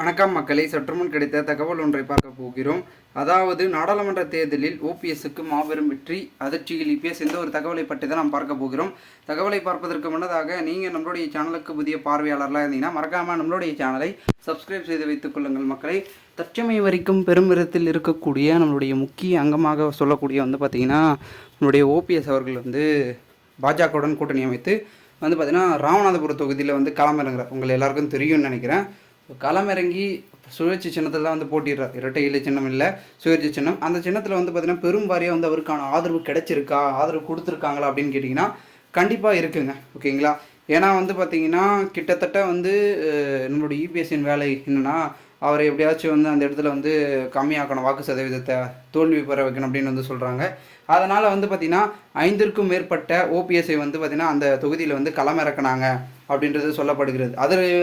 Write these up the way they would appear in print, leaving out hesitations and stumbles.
வணக்கம் மக்களை, சற்றுமுன் கிடைத்த தகவல் ஒன்றை பார்க்க போகிறோம். அதாவது நாடாளுமன்ற தேர்தலில் ஓபிஎஸ்க்கு மாபெரும் வெற்றி, அதிர்ச்சியில் இபிஎஸ் எந்த ஒரு தகவலை பற்றி தான் நாம் பார்க்க போகிறோம். தகவலை பார்ப்பதற்கு முன்னதாக நீங்கள் நம்மளுடைய சேனலுக்கு புதிய பார்வையாளர்களாக இருந்தீங்கன்னா மறக்காமல் நம்மளுடைய சேனலை சப்ஸ்கிரைப் செய்து வைத்துக் கொள்ளுங்கள். மக்களை, தற்சமயம் வரைக்கும் பெருமிதத்தில் இருக்கக்கூடிய நம்மளுடைய முக்கிய அங்கமாக சொல்லக்கூடிய பார்த்திங்கன்னா நம்மளுடைய ஓபிஎஸ் அவர்கள் பாஜகவுடன் கூட்டணி அமைத்து பார்த்திங்கன்னா ராமநாதபுரம் தொகுதியில் களமிறங்குறார். உங்கள் எல்லாருக்கும் தெரியும்னு நினைக்கிறேன். களமிறங்கி சுயேட்சை சின்னத்தில் தான் போட்டிடுறார். இரட்டை இலை சின்னம் இல்லை, சுயேட்சை சின்னம். அந்த சின்னத்தில் பார்த்திங்கன்னா பெரும் வாரியாக அவருக்கான ஆதரவு கிடைச்சிருக்கா, ஆதரவு கொடுத்துருக்காங்களா அப்படின்னு கேட்டிங்கன்னா கண்டிப்பாக இருக்குங்க. ஓகேங்களா? ஏன்னா பார்த்திங்கன்னா கிட்டத்தட்ட நம்மளுடைய இபிஎஸ்ஸின் வேலை என்னென்னா, அவரை எப்படியாச்சும் அந்த இடத்துல கம்மியாக்கணும், வாக்கு சதவீதத்தை தோல்வி பெற வைக்கணும் அப்படின்னு சொல்கிறாங்க. அதனால் பார்த்திங்கன்னா 5க்கும் மேற்பட்ட ஓபிஎஸ்ஐ பார்த்திங்கன்னா அந்த தொகுதியில் களமிறக்கினாங்க அப்படின்றது சொல்லப்படுகிறது.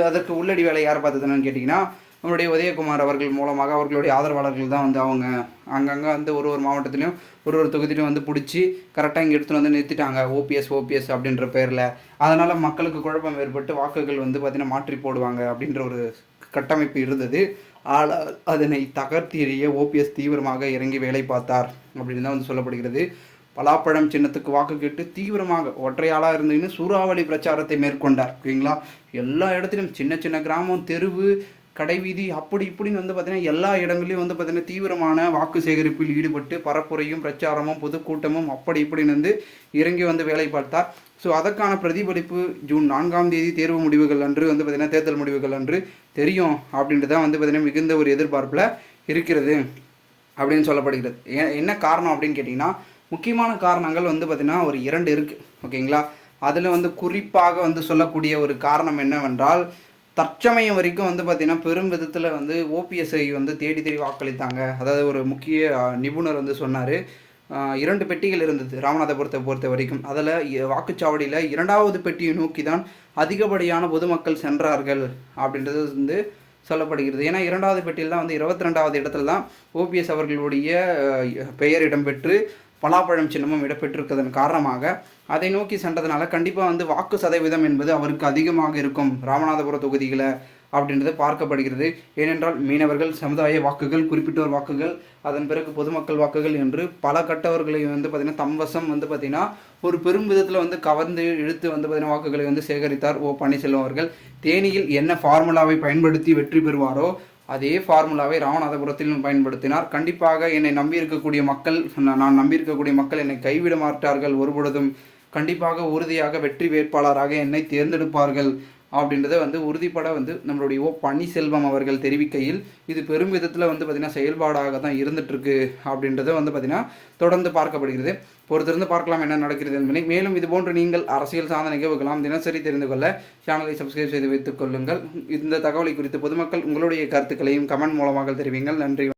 அதற்கு உள்ளடி வேலை யார் பார்த்ததுன்னு கேட்டிங்கன்னா நம்மளுடைய உதயகுமார் அவர்கள் மூலமாக அவர்களுடைய ஆதரவாளர்கள் தான் அவங்க அங்கங்கே ஒரு மாவட்டத்துலேயும் ஒரு தொகுதியிலையும் பிடிச்சி கரெக்டாக இங்கே எடுத்துகிட்டு நிறுத்திட்டாங்க, ஓபிஎஸ் அப்படின்ற பேரில். அதனால் மக்களுக்கு குழப்பம் ஏற்பட்டு வாக்குகள் பார்த்திங்கன்னா மாற்றி போடுவாங்க அப்படின்ற ஒரு கட்டமைப்பு இருந்தது. ஆனால் அதனை தகர்த்து எறிய ஓபிஎஸ் தீவிரமாக இறங்கி வேலை பார்த்தார் அப்படின்னு தான் சொல்லப்படுகிறது. பலாப்பழம் சின்னத்துக்கு வாக்கு கேட்டு தீவிரமாக ஒற்றையாளாக இருந்தீங்கன்னு சூறாவளி பிரச்சாரத்தை மேற்கொண்டார். ஓகேங்களா? எல்லா இடத்துலையும் சின்ன சின்ன கிராமம், தெருவு, கடைவீதி அப்படி இப்படின்னு பார்த்திங்கன்னா எல்லா இடங்களையும் பார்த்திங்கன்னா தீவிரமான வாக்கு சேகரிப்பில் ஈடுபட்டு பரப்புரையும் பிரச்சாரமும் பொதுக்கூட்டமும் அப்படி இப்படின்னு இறங்கி வேலை பார்த்தார். ஸோ அதற்கான பிரதிபலிப்பு ஜூன் 4ஆம் தேதி தேர்வு முடிவுகள் அன்று பார்த்திங்கன்னா தேர்தல் முடிவுகள் அன்று தெரியும் அப்படின்ட்டு தான் பார்த்திங்கன்னா மிகுந்த ஒரு எதிர்பார்ப்பில் இருக்கிறது அப்படின்னு சொல்லப்படுகிறது. என்ன காரணம் அப்படின்னு கேட்டிங்கன்னா முக்கியமான காரணங்கள் பார்த்திங்கன்னா ஒரு 2 இருக்குது. ஓகேங்களா? அதில் குறிப்பாக சொல்லக்கூடிய ஒரு காரணம் என்னவென்றால், தற்சமயம் வரைக்கும் பார்த்திங்கன்னா பெரும் விதத்தில் ஓபிஎஸ்ஐ தேடி தேடி வாக்களித்தாங்க. அதாவது ஒரு முக்கிய நிபுணர் சொன்னார், 2 பெட்டிகள் இருந்தது ராமநாதபுரத்தை பொறுத்த வரைக்கும். அதில் வாக்குச்சாவடியில் 2வது பெட்டியை நோக்கி தான் அதிகப்படியான பொதுமக்கள் சென்றார்கள் அப்படின்றது சொல்லப்படுகிறது. ஏன்னா 2வது பெட்டியில் தான் 22வது இடத்துல தான் ஓபிஎஸ் அவர்களுடைய பெயர் இடம்பெற்று பலாப்பழம் சின்னமும் இடம்பெற்றிருக்கிறதன் காரணமாக அதை நோக்கி சென்றதுனால கண்டிப்பாக வாக்கு சதவீதம் என்பது அவருக்கு அதிகமாக இருக்கும் ராமநாதபுர தொகுதிகளை அப்படின்றது பார்க்கப்படுகிறது. ஏனென்றால் மீனவர்கள் சமுதாய வாக்குகள், குறிப்பிட்டோர் வாக்குகள், அதன் பிறகு பொதுமக்கள் வாக்குகள் என்று பல கட்டவர்களை பார்த்திங்கன்னா தம்வசம் பார்த்திங்கன்னா ஒரு பெரும் விதத்தில் கவர்ந்து இழுத்து பார்த்திங்கன்னா வாக்குகளை சேகரித்தார் ஓ பன்னீர்செல்வம் அவர்கள். தேனியில் என்ன ஃபார்முலாவை பயன்படுத்தி வெற்றி பெறுவாரோ அதே ஃபார்முலாவை ராமநாதபுரத்திலும் பயன்படுத்தினார். கண்டிப்பாக என்னை நம்பியிருக்கக்கூடிய மக்கள், நான் நம்பியிருக்கக்கூடிய மக்கள் என்னை கைவிட மாட்டார்கள் ஒருபொழுதும். கண்டிப்பாக உறுதியாக வெற்றி வேட்பாளராக என்னை தேர்ந்தெடுப்பார்கள் அப்படின்றத உறுதிப்பட நம்மளுடைய ஓ பன்னீர்செல்வம் அவர்கள் தெரிவிக்கையில் இது பெரும் விதத்தில் பார்த்திங்கன்னா செயல்பாடாக தான் இருந்துகிட்ருக்கு அப்படின்றத பார்த்திங்கன்னா தொடர்ந்து பார்க்கப்படுகிறது. பொறுத்திருந்து பார்க்கலாம் என்ன நடக்கிறது என்பதை. மேலும் இதுபோன்று நீங்கள் அரசியல் சார்ந்த நிகழ்வுகளாம் தினசரி தெரிந்து கொள்ள சேனலை சப்ஸ்கிரைப் செய்து வைத்துக் கொள்ளுங்கள். இந்த தகவலை குறித்து பொதுமக்கள் உங்களுடைய கருத்துக்களையும் கமெண்ட் மூலமாக தெரிவிங்கள். நன்றி.